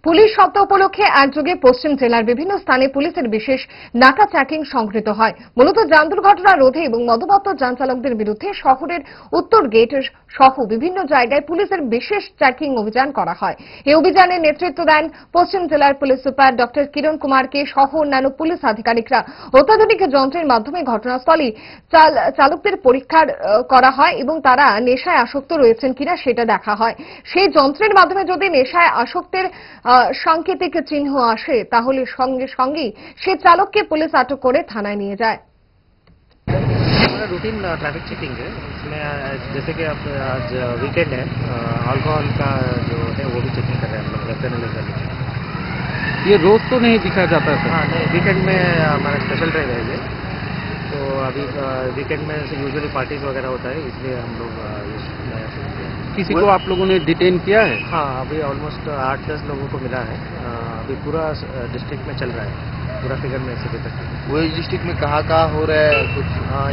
Police সপ্তাহ উপলক্ষে একযোগে পশ্চিম জেলার বিভিন্ন স্থানে পুলিশের বিশেষ নাকা চেকিং সংঘটিত হয়। মূলত যান দুর্ঘটনা রোধে এবং মদ্যপাত্র যান চালকদের বিরুদ্ধে শহরের উত্তর গেট সহ বিভিন্ন জায়গায় পুলিশের বিশেষ চেকিং অভিযান করা হয়। এই অভিযানে নেতৃত্ব দেন পশ্চিম জেলার পুলিশ সুপার ডক্টর কিরণ কুমারকে সহ অন্যান্য পুলিশ আধিকারিকরা। অত্যাধুনিক যন্ত্রের মাধ্যমে ঘটনাস্থলে চালকদের পরীক্ষা করা হয় এবং তারা নেশায় আসক্ত রয়েছেন কিনা সেটা দেখা হয়। সেই যন্ত্রের মাধ্যমে যদি নেশায় আসক্তের সাংকেতিক চিহ্ন আসে তাহলে সঙ্গে সঙ্গেই সে চালককে পুলিশ আটক করে থানায় নিয়ে যায়। हमारा रूटीन ट्रैफिक चेकिंग है, इसमें जैसे कि अब आज वीकेंड है, अल्कोहल का जो है वो भी चेकिंग कर रहे हैं हम लोग लेफ्ट एंड। ये रोज तो नहीं दिखा जाता सर? हाँ नहीं, वीकेंड में हमारा स्पेशल ड्राइव है ये। तो अभी वीकेंड में यूजुअली पार्टीज वगैरह होता है, इसलिए हम लोग ये नया शुरू किया। किसी को आप लोगों ने डिटेन किया है? हाँ, अभी ऑलमोस्ट 8-10 लोगों को मिला है। अभी पूरा डिस्ट्रिक्ट में चल रहा है, पूरा फिगर में से तक। वही डिस्ट्रिक्ट में कहाँ हो रहा है कुछ?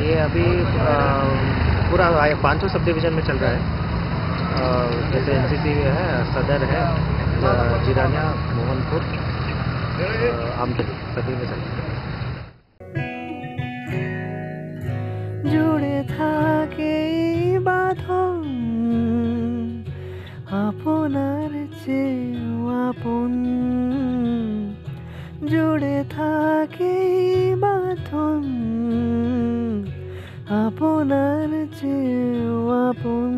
ये अभी पूरा 500 सब डिवीजन में चल रहा है। जैसे एनसीसी है, सदर है, जिरानिया, मोहनपुर, आमतली, सभी में चल रहा है। জুড়ে থাকে বাঁধন আপনার চেয়েও আপন, জুড়ে থাকে বাঁধন আপনার চেয়েও আপন।